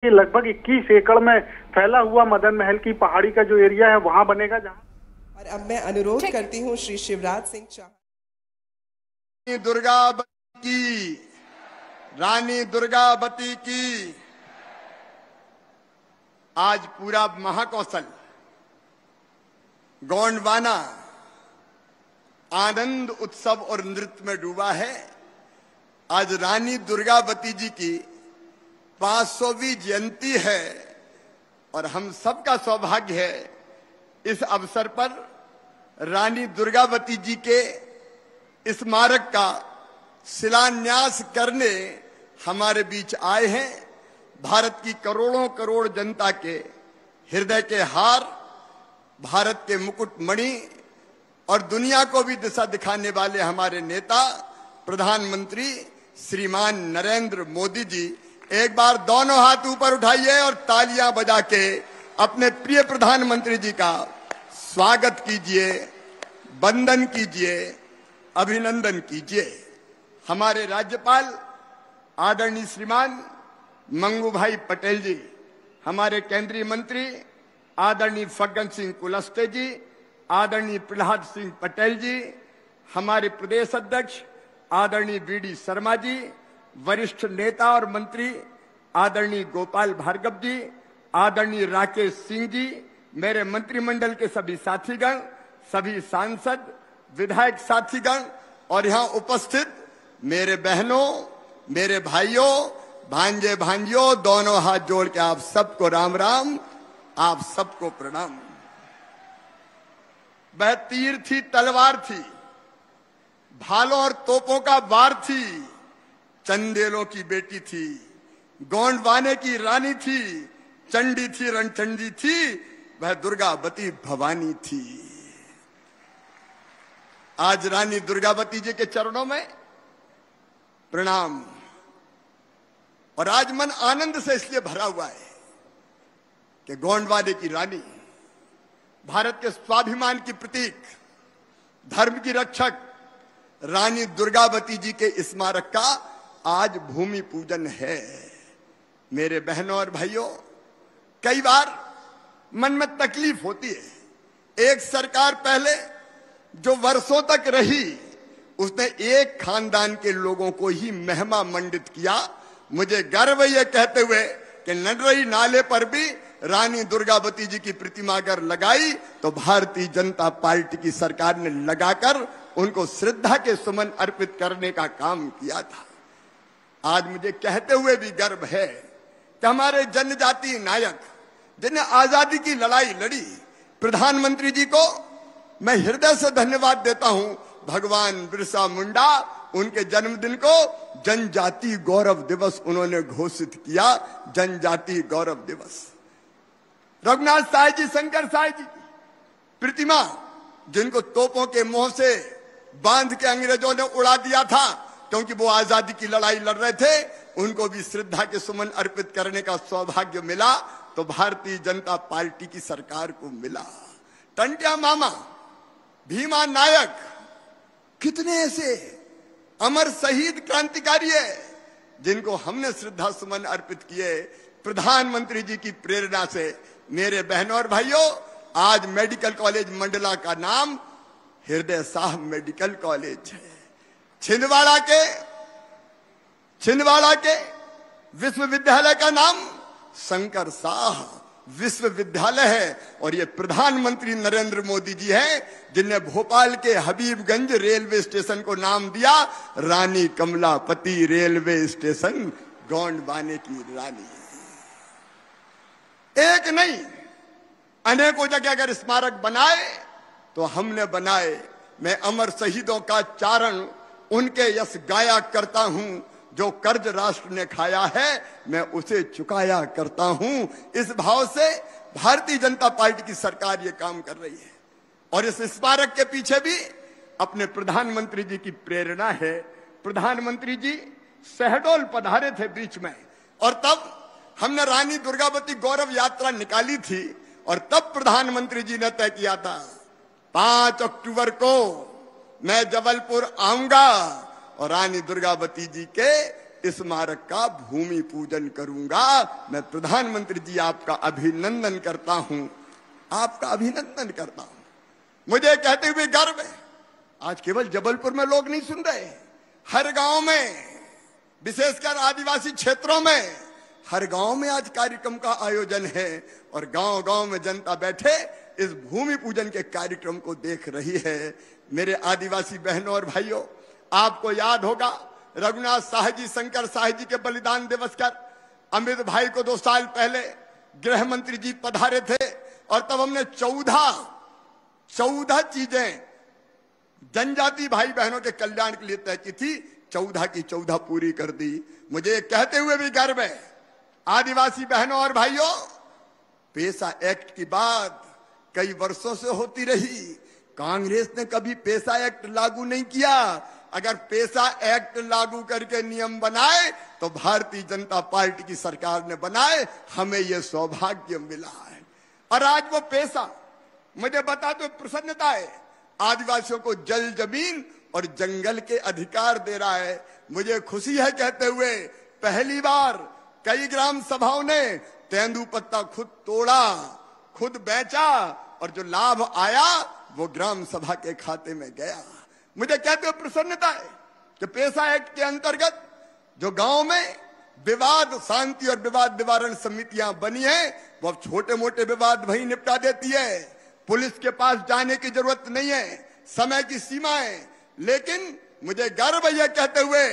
कि लगभग 21 एकड़ में फैला हुआ मदन महल की पहाड़ी का जो एरिया है वहां बनेगा। जहां और अब मैं अनुरोध करती हूं श्री शिवराज सिंह चौहान। दुर्गावती की, रानी दुर्गावती की आज पूरा महाकौशल गोंडवाना आनंद उत्सव और नृत्य में डूबा है। आज रानी दुर्गावती जी की 500वीं जयंती है और हम सबका सौभाग्य है इस अवसर पर रानी दुर्गावती जी के स्मारक का शिलान्यास करने हमारे बीच आए हैं। भारत की करोड़ों करोड़ जनता के हृदय के हार, भारत के मुकुटमणि और दुनिया को भी दिशा दिखाने वाले हमारे नेता प्रधानमंत्री श्रीमान नरेंद्र मोदी जी, एक बार दोनों हाथ ऊपर उठाइए और तालियां बजा के अपने प्रिय प्रधानमंत्री जी का स्वागत कीजिए, वंदन कीजिए, अभिनंदन कीजिए। हमारे राज्यपाल आदरणीय श्रीमान मंगू भाई पटेल जी, हमारे केंद्रीय मंत्री आदरणीय फग्गन सिंह कुलस्ते जी, आदरणीय प्रहलाद सिंह पटेल जी, हमारे प्रदेश अध्यक्ष आदरणीय वीडी शर्मा जी, वरिष्ठ नेता और मंत्री आदरणीय गोपाल भार्गव जी, आदरणीय राकेश सिंह जी, मेरे मंत्रिमंडल के सभी साथीगण, सभी सांसद, विधायक साथीगण और यहाँ उपस्थित मेरे बहनों, मेरे भाइयों, भांजे भांजियों, दोनों हाथ जोड़ के आप सबको राम राम, आप सबको प्रणाम। वह तीर थी, तलवार थी, भालों और तोपों का वार थी, चंदेलों की बेटी थी, गोंडवाने की रानी थी, चंडी थी, रणचंडी थी, वह दुर्गावती भवानी थी। आज रानी दुर्गावती जी के चरणों में प्रणाम। और आज मन आनंद से इसलिए भरा हुआ है कि गोंडवाने की रानी, भारत के स्वाभिमान की प्रतीक, धर्म की रक्षक रानी दुर्गावती जी के स्मारक का आज भूमि पूजन है। मेरे बहनों और भाइयों, कई बार मन में तकलीफ होती है। एक सरकार पहले जो वर्षों तक रही, उसने एक खानदान के लोगों को ही महिमा मंडित किया। मुझे गर्व है ये कहते हुए कि नडरई नाले पर भी रानी दुर्गावती जी की प्रतिमा अगर लगाई तो भारतीय जनता पार्टी की सरकार ने लगाकर उनको श्रद्धा के सुमन अर्पित करने का काम किया था। आज मुझे कहते हुए भी गर्व है कि हमारे जनजातीय नायक जिन्हें आजादी की लड़ाई लड़ी, प्रधानमंत्री जी को मैं हृदय से धन्यवाद देता हूं। भगवान बिरसा मुंडा, उनके जन्मदिन को जनजातीय गौरव दिवस उन्होंने घोषित किया, जनजातीय गौरव दिवस। रघुनाथ साय जी, शंकर साय जी की प्रतिमा, जिनको तोपों के मुंह से बांध के अंग्रेजों ने उड़ा दिया था क्योंकि वो आजादी की लड़ाई लड़ रहे थे, उनको भी श्रद्धा के सुमन अर्पित करने का सौभाग्य मिला तो भारतीय जनता पार्टी की सरकार को मिला। टंटिया मामा, भीमा नायक, कितने ऐसे अमर शहीद क्रांतिकारी है जिनको हमने श्रद्धा सुमन अर्पित किए प्रधानमंत्री जी की प्रेरणा से। मेरे बहनों और भाइयों, आज मेडिकल कॉलेज मंडला का नाम हृदय शाह मेडिकल कॉलेज है। छिंदवाड़ा के विश्वविद्यालय का नाम शंकर शाह विश्वविद्यालय है और ये प्रधानमंत्री नरेंद्र मोदी जी हैं जिनने भोपाल के हबीबगंज रेलवे स्टेशन को नाम दिया रानी कमलापति रेलवे स्टेशन, गोंडवाने की रानी। एक नहीं, अनेकों जगह अगर स्मारक बनाए तो हमने बनाए। मैं अमर शहीदों का चारण, उनके यश गाया करता हूं, जो कर्ज राष्ट्र ने खाया है मैं उसे चुकाया करता हूं। इस भाव से भारतीय जनता पार्टी की सरकार ये काम कर रही है और इस स्मारक के पीछे भी अपने प्रधानमंत्री जी की प्रेरणा है। प्रधानमंत्री जी शहडोल पधारे थे बीच में और तब हमने रानी दुर्गावती गौरव यात्रा निकाली थी और तब प्रधानमंत्री जी ने तय किया था 5 अक्टूबर को मैं जबलपुर आऊंगा और रानी दुर्गावती जी के स्मारक का भूमि पूजन करूंगा। मैं प्रधानमंत्री जी आपका अभिनंदन करता हूं, आपका अभिनंदन करता हूं। मुझे कहते हुए गर्व है, आज केवल जबलपुर में लोग नहीं सुन रहे, हर गांव में, विशेषकर आदिवासी क्षेत्रों में, हर गांव में आज कार्यक्रम का आयोजन है और गांव गांव में जनता बैठे इस भूमि पूजन के कार्यक्रम को देख रही है। मेरे आदिवासी बहनों और भाइयों, आपको याद होगा रघुनाथ साहू जी, शंकर साहू जी के बलिदान दिवस पर अमृत भाई को 2 साल पहले गृह मंत्री जी पधारे थे और तब हमने 14 चीजें जनजाति भाई बहनों के कल्याण के लिए तय की थी, 14 की 14 पूरी कर दी। मुझे कहते हुए भी गर्व है, आदिवासी बहनों और भाइयों, पेसा एक्ट की बात कई वर्षों से होती रही, कांग्रेस ने कभी पेसा एक्ट लागू नहीं किया। अगर पेसा एक्ट लागू करके नियम बनाए तो भारतीय जनता पार्टी की सरकार ने बनाए, हमें यह सौभाग्य मिला है। और आज वो पेसा, मुझे बता दो, प्रसन्नता है, आदिवासियों को जल, जमीन और जंगल के अधिकार दे रहा है। मुझे खुशी है कहते हुए पहली बार कई ग्राम सभाओं ने तेंदुपत्ता खुद तोड़ा, खुद बेचा और जो लाभ आया वो ग्राम सभा के खाते में गया। मुझे कहते हुए प्रसन्नता है कि पेसा एक्ट के अंतर्गत जो गांव में विवाद शांति और विवाद निवारण समितियां बनी है, वो अब छोटे मोटे विवाद वहीं निपटा देती है। पुलिस के पास जाने की जरूरत नहीं है, समय की सीमा है। लेकिन मुझे गर्व है यह कहते हुए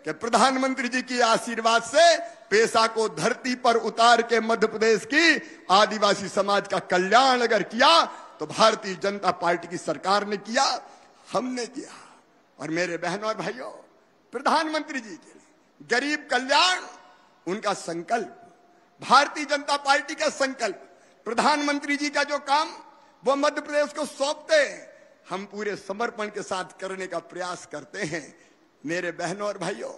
कि प्रधानमंत्री जी के आशीर्वाद से पेशा को धरती पर उतार के मध्य प्रदेश की आदिवासी समाज का कल्याण अगर किया तो भारतीय जनता पार्टी की सरकार ने किया, हमने किया। और मेरे बहनों और भाइयों, प्रधानमंत्री जी के गरीब कल्याण उनका संकल्प, भारतीय जनता पार्टी का संकल्प, प्रधानमंत्री जी का जो काम वो मध्य प्रदेश को सौंपते हैं, हम पूरे समर्पण के साथ करने का प्रयास करते हैं। मेरे बहनों और भाइयों,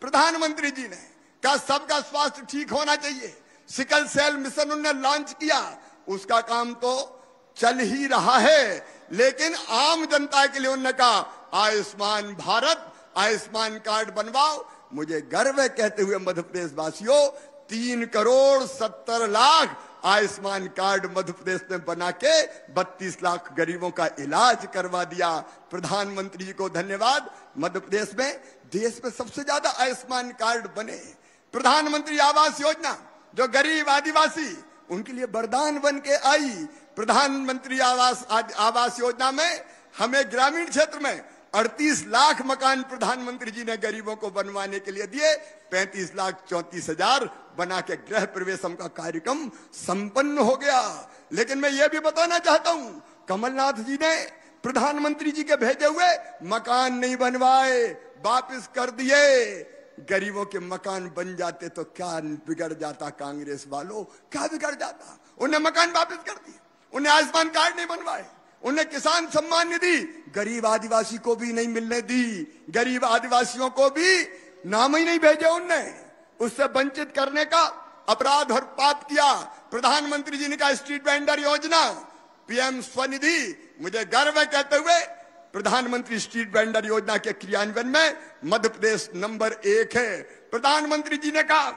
प्रधानमंत्री जी ने कहा सबका स्वास्थ्य ठीक होना चाहिए, सिकल सेल मिशन उन्होंने लॉन्च किया, उसका काम तो चल ही रहा है। लेकिन आम जनता के लिए उन्होंने कहा आयुष्मान भारत, आयुष्मान कार्ड बनवाओ। मुझे गर्व है कहते हुए मध्य प्रदेश वासियों, 3,70,00,000 आयुष्मान कार्ड मध्य प्रदेश में बना के 32 लाख गरीबों का इलाज करवा दिया। प्रधानमंत्री जी को धन्यवाद। मध्य प्रदेश में देश में सबसे ज्यादा आयुष्मान कार्ड बने। प्रधानमंत्री आवास योजना जो गरीब आदिवासी उनके लिए वरदान बन के आई। प्रधानमंत्री आवास योजना में हमें ग्रामीण क्षेत्र में 38 लाख मकान प्रधानमंत्री जी ने गरीबों को बनवाने के लिए दिए। 35,34,000 बना के गृह प्रवेशम का कार्यक्रम संपन्न हो गया। लेकिन मैं ये भी बताना चाहता हूं, कमलनाथ जी ने प्रधानमंत्री जी के भेजे हुए मकान नहीं बनवाए, वापस कर दिए। गरीबों के मकान बन जाते तो क्या बिगड़ जाता कांग्रेस वालों, क्या बिगड़ जाता। उन्हें मकान वापस कर दिए, उन्हें आयुष्मान कार्ड नहीं बनवाए, उन्हें किसान सम्मान निधि गरीब आदिवासी को भी नहीं मिलने दी, गरीब आदिवासियों को भी नाम ही नहीं भेजे उनने। उससे वंचित करने का अपराध और पाप किया। प्रधानमंत्री जी ने कहा स्ट्रीट वेंडर योजना, पीएम स्वनिधि, मुझे गर्व है कहते हुए प्रधानमंत्री स्ट्रीट वेंडर योजना के क्रियान्वयन में मध्य प्रदेश नंबर 1 है। प्रधानमंत्री जी ने कहा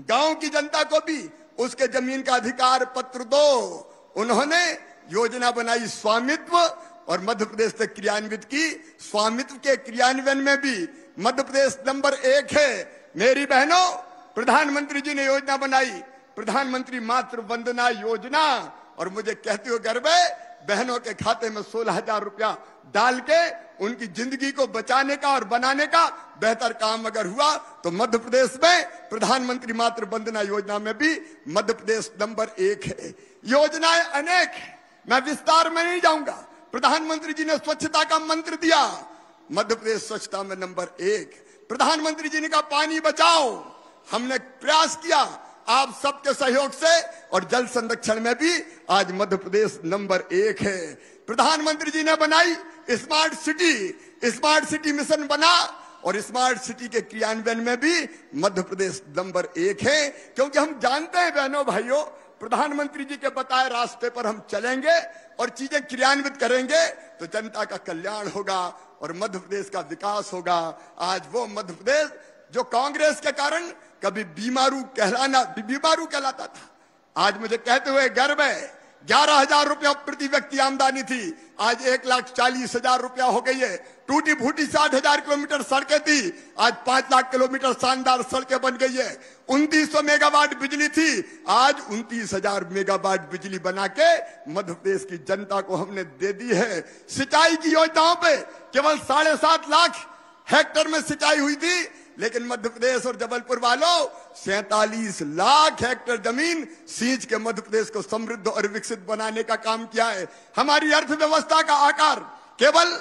गांव की जनता को भी उसके जमीन का अधिकार पत्र दो। उन्होंने योजना बनाई स्वामित्व और मध्य प्रदेश से क्रियान्वित की। स्वामित्व के क्रियान्वयन में भी मध्य प्रदेश नंबर 1 है। मेरी बहनों, प्रधानमंत्री जी ने योजना बनाई प्रधानमंत्री मातृ वंदना योजना, और मुझे कहते हुए गर्व है बहनों के खाते में 16,000 रुपया डाल के उनकी जिंदगी को बचाने का और बनाने का बेहतर काम अगर हुआ तो मध्य प्रदेश में प्रधानमंत्री मातृ वंदना योजना में भी मध्य प्रदेश नंबर 1 है। योजनाएं अनेक है, मैं विस्तार में नहीं जाऊंगा। प्रधानमंत्री जी ने स्वच्छता का मंत्र दिया, मध्य प्रदेश स्वच्छता में नंबर 1। प्रधानमंत्री जी ने कहा पानी बचाओ, हमने प्रयास किया आप सबके सहयोग से, और जल संरक्षण में भी आज मध्य प्रदेश नंबर 1 है। प्रधानमंत्री जी ने बनाई स्मार्ट सिटी मिशन बना, और स्मार्ट सिटी के क्रियान्वयन में भी मध्य प्रदेश नंबर 1 है। क्योंकि हम जानते हैं बहनों भाइयों, प्रधानमंत्री जी के बताए रास्ते पर हम चलेंगे और चीजें क्रियान्वित करेंगे तो जनता का कल्याण होगा और मध्य प्रदेश का विकास होगा। आज वो मध्य प्रदेश जो कांग्रेस के कारण कभी बीमारू कहलाता था, आज मुझे कहते हुए गर्व है 11,000 रुपया प्रति व्यक्ति आमदनी थी, आज 1,40,000 रुपया हो गई है। टूटी फूटी 60,000 किलोमीटर सड़कें थी, आज 5 लाख किलोमीटर शानदार सड़कें बन गई है। 2900 मेगावाट बिजली थी, आज 29,000 मेगावाट बिजली बना के मध्य प्रदेश की जनता को हमने दे दी है। सिंचाई की योजनाओं पे केवल 7.5 लाख हेक्टेयर में सिंचाई हुई थी, लेकिन मध्य प्रदेश और जबलपुर वालों 47 लाख हेक्टेयर जमीन सींच के मध्य प्रदेश को समृद्ध और विकसित बनाने का काम किया है। हमारी अर्थव्यवस्था का आकार केवल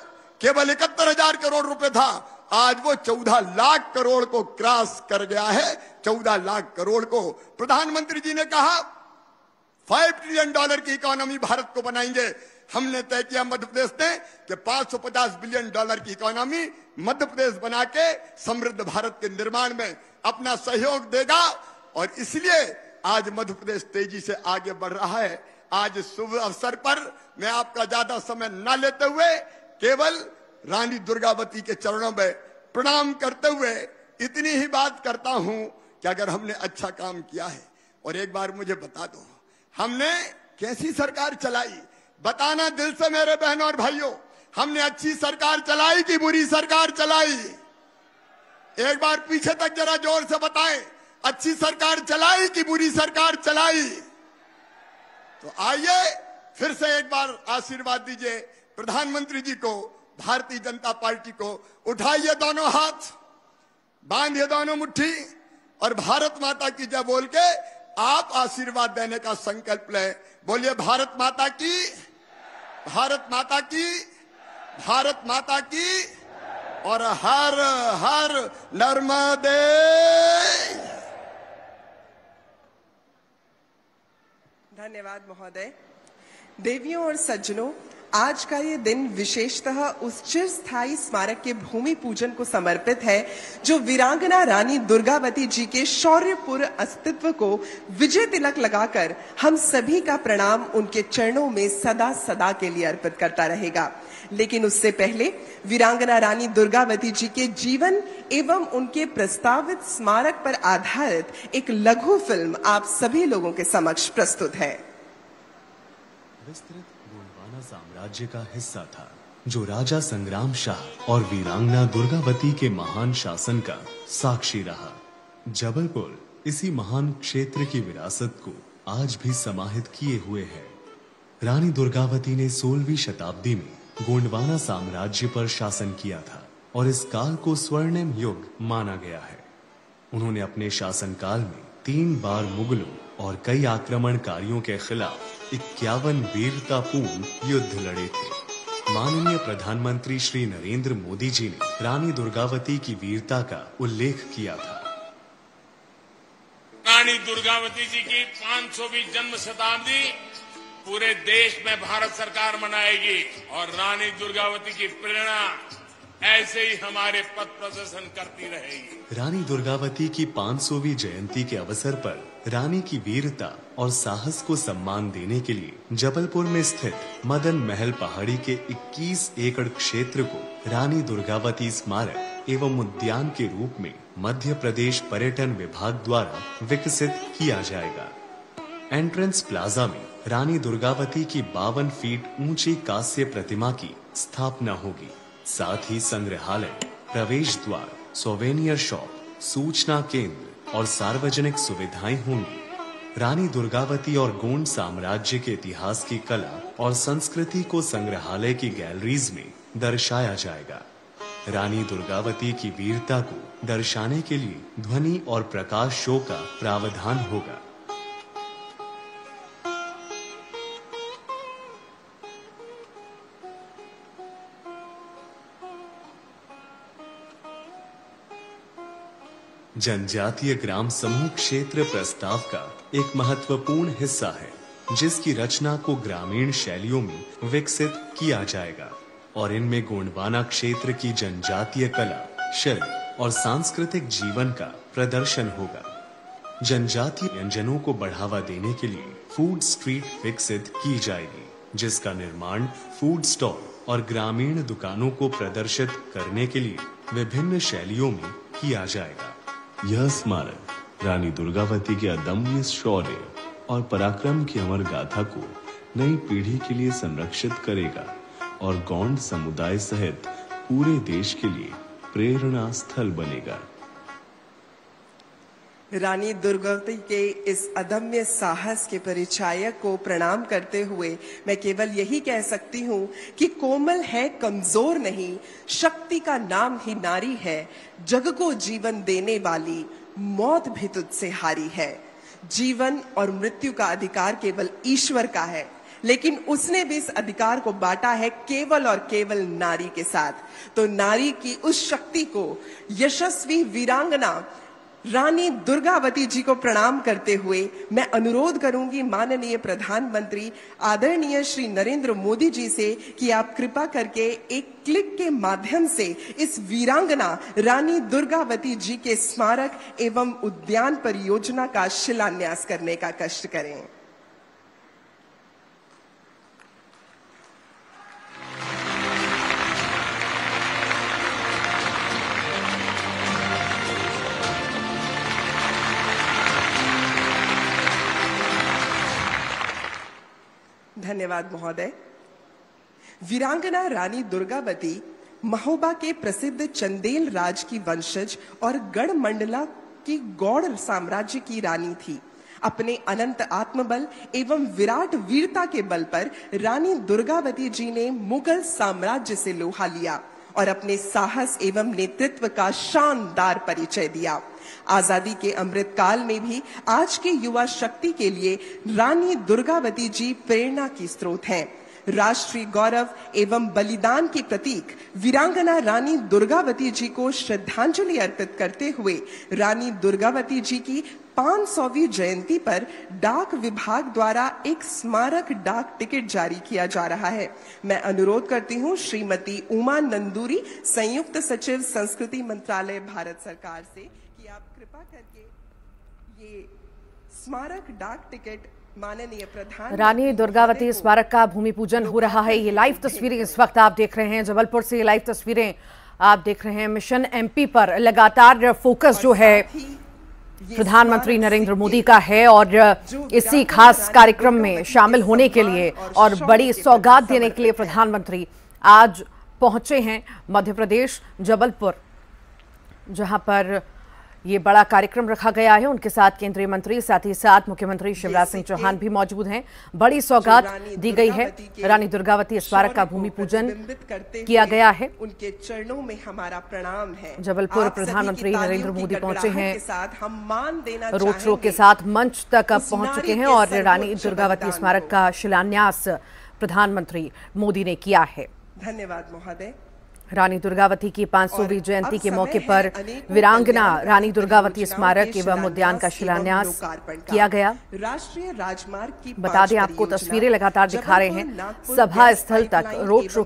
71,000 करोड़ रुपए था, आज वो 14 लाख करोड़ को क्रॉस कर गया है। 14 लाख करोड़ को प्रधानमंत्री जी ने कहा $5 ट्रिलियन की इकोनॉमी भारत को बनाएंगे। हमने तय किया मध्य प्रदेश ने कि $550 बिलियन की इकोनॉमी मध्य प्रदेश बना के समृद्ध भारत के निर्माण में अपना सहयोग देगा, और इसलिए आज मध्य प्रदेश तेजी से आगे बढ़ रहा है। आज इस शुभ अवसर पर मैं आपका ज्यादा समय न लेते हुए केवल रानी दुर्गावती के चरणों में प्रणाम करते हुए इतनी ही बात करता हूं कि अगर हमने अच्छा काम किया है, और एक बार मुझे बता दो हमने कैसी सरकार चलाई, बताना दिल से मेरे बहनों और भाइयों, हमने अच्छी सरकार चलाई कि बुरी सरकार चलाई? एक बार पीछे तक जरा जोर से बताएं, अच्छी सरकार चलाई कि बुरी सरकार चलाई? तो आइए फिर से एक बार आशीर्वाद दीजिए प्रधानमंत्री जी को, भारतीय जनता पार्टी को। उठाइए दोनों हाथ, बांधिए दोनों मुट्ठी, और भारत माता की जय बोल के आप आशीर्वाद देने का संकल्प लें। बोलिए भारत माता की, भारत माता की, भारत माता की, और हर हर नर्मदे। धन्यवाद महोदय। देवियों और सज्जनों, आज का ये दिन विशेषतः उस चिरस्थायी स्मारक के भूमि पूजन को समर्पित है जो वीरांगना रानी दुर्गावती जी के शौर्यपूर्ण अस्तित्व को विजय तिलक लगाकर हम सभी का प्रणाम उनके चरणों में सदा सदा के लिए अर्पित करता रहेगा। लेकिन उससे पहले वीरांगना रानी दुर्गावती जी के जीवन एवं उनके प्रस्तावित स्मारक पर आधारित एक लघु फिल्म आप सभी लोगों के समक्ष प्रस्तुत है। विस्तृत गोंडवाना साम्राज्य का हिस्सा था जो राजा संग्राम शाह और वीरांगना दुर्गावती के महान शासन का साक्षी रहा। जबलपुर इसी महान क्षेत्र की विरासत को आज भी समाहित किए हुए है। रानी दुर्गावती ने 16वीं शताब्दी में गोंडवाना साम्राज्य पर शासन किया था और इस काल को स्वर्णिम युग माना गया है। उन्होंने अपने शासनकाल में 3 बार मुगलों और कई आक्रमणकारियों के खिलाफ 51 वीरतापूर्ण युद्ध लड़े थे। माननीय प्रधानमंत्री श्री नरेंद्र मोदी जी ने रानी दुर्गावती की वीरता का उल्लेख किया था। रानी दुर्गावती जी की 500वीं जन्म शताब्दी पूरे देश में भारत सरकार मनाएगी और रानी दुर्गावती की प्रेरणा ऐसे ही हमारे पथ प्रदर्शन करती रहेगी। रानी दुर्गावती की 500वीं जयंती के अवसर पर रानी की वीरता और साहस को सम्मान देने के लिए जबलपुर में स्थित मदन महल पहाड़ी के 21 एकड़ क्षेत्र को रानी दुर्गावती स्मारक एवं उद्यान के रूप में मध्य प्रदेश पर्यटन विभाग द्वारा विकसित किया जाएगा। एंट्रेंस प्लाजा में रानी दुर्गावती की 52 फीट ऊंची कांस्य प्रतिमा की स्थापना होगी। साथ ही संग्रहालय, प्रवेश द्वार, सोवेनियर शॉप, सूचना केंद्र और सार्वजनिक सुविधाएं होंगी। रानी दुर्गावती और गोंड साम्राज्य के इतिहास की कला और संस्कृति को संग्रहालय की गैलरीज में दर्शाया जाएगा। रानी दुर्गावती की वीरता को दर्शाने के लिए ध्वनि और प्रकाश शो का प्रावधान होगा। जनजातीय ग्राम समूह क्षेत्र प्रस्ताव का एक महत्वपूर्ण हिस्सा है जिसकी रचना को ग्रामीण शैलियों में विकसित किया जाएगा और इनमें गोंडवाना क्षेत्र की जनजातीय कला, शिल्प और सांस्कृतिक जीवन का प्रदर्शन होगा। जनजातीय व्यंजनों को बढ़ावा देने के लिए फूड स्ट्रीट विकसित की जाएगी जिसका निर्माण फूड स्टॉल और ग्रामीण दुकानों को प्रदर्शित करने के लिए विभिन्न शैलियों में किया जाएगा। यह स्मारक रानी दुर्गावती के अदम्य शौर्य और पराक्रम की अमर गाथा को नई पीढ़ी के लिए संरक्षित करेगा और गौंड समुदाय सहित पूरे देश के लिए प्रेरणा स्थल बनेगा। रानी दुर्गावती के इस अदम्य साहस के परिचायक को प्रणाम करते हुए मैं केवल यही कह सकती हूँ कि कोमल है, कमजोर नहीं, शक्ति का नाम ही नारी है, जग को जीवन देने वाली, मौत भी तुझसे हारी है। जीवन और मृत्यु का अधिकार केवल ईश्वर का है, लेकिन उसने भी इस अधिकार को बांटा है केवल और केवल नारी के साथ। तो नारी की उस शक्ति को यशस्वी वीरांगना रानी दुर्गावती जी को प्रणाम करते हुए मैं अनुरोध करूंगी माननीय प्रधानमंत्री आदरणीय श्री नरेंद्र मोदी जी से कि आप कृपा करके एक क्लिक के माध्यम से इस वीरांगना रानी दुर्गावती जी के स्मारक एवं उद्यान परियोजना का शिलान्यास करने का कष्ट करें। धन्यवाद महोदय। वीरांगना रानी दुर्गावती महोबा के प्रसिद्ध चंदेल राज की वंशज और गढ़ मंडला की गौड़ साम्राज्य की रानी थी। अपने अनंत आत्मबल एवं विराट वीरता के बल पर रानी दुर्गावती जी ने मुगल साम्राज्य से लोहा लिया और अपने साहस एवं नेतृत्व का शानदार परिचय दिया। आजादी के अमृत काल में भी आज के युवा शक्ति के लिए रानी दुर्गावती जी प्रेरणा की स्रोत हैं। राष्ट्रीय गौरव एवं बलिदान के प्रतीक वीरांगना रानी दुर्गावती जी को श्रद्धांजलि अर्पित करते हुए रानी दुर्गावती जी की 500वीं जयंती पर डाक विभाग द्वारा एक स्मारक डाक टिकट जारी किया जा रहा है। मैं अनुरोध करती हूँ श्रीमती उमा नंदूरी, संयुक्त सचिव संस्कृति मंत्रालय भारत सरकार से कि आप कृपा करके ये स्मारक डाक टिकट माननीय प्रधान रानी दुर्गावती स्मारक का भूमि पूजन हो रहा है। ये लाइव तस्वीरें इस वक्त आप देख रहे हैं, जबलपुर से लाइव तस्वीरें आप देख रहे हैं। मिशन एमपी पर लगातार फोकस जो है प्रधानमंत्री नरेंद्र मोदी का है और इसी खास कार्यक्रम में शामिल होने के लिए और बड़ी सौगात देने के लिए प्रधानमंत्री आज पहुंचे हैं मध्य प्रदेश जबलपुर, जहां पर ये बड़ा कार्यक्रम रखा गया है। उनके साथ केंद्रीय मंत्री, साथ ही साथ मुख्यमंत्री शिवराज सिंह चौहान भी मौजूद हैं। बड़ी सौगात दी गई है। रानी दुर्गावती स्मारक का भूमि पूजन किया गया है। उनके चरणों में हमारा प्रणाम है। जबलपुर प्रधानमंत्री नरेंद्र मोदी पहुंचे हैं, हम मान देना रोड शो के साथ मंच तक अब पहुंच चुके हैं और रानी दुर्गावती स्मारक का शिलान्यास प्रधानमंत्री मोदी ने किया है। धन्यवाद महोदय। रानी दुर्गावती की 500वीं जयंती के मौके पर वीरांगना रानी दुर्गावती स्मारक एवं उद्यान का शिलान्यास किया गया। राष्ट्रीय राजमार्ग की बता दें आपको, तस्वीरें लगातार दिखा रहे हैं, सभा स्थल तक रोड शो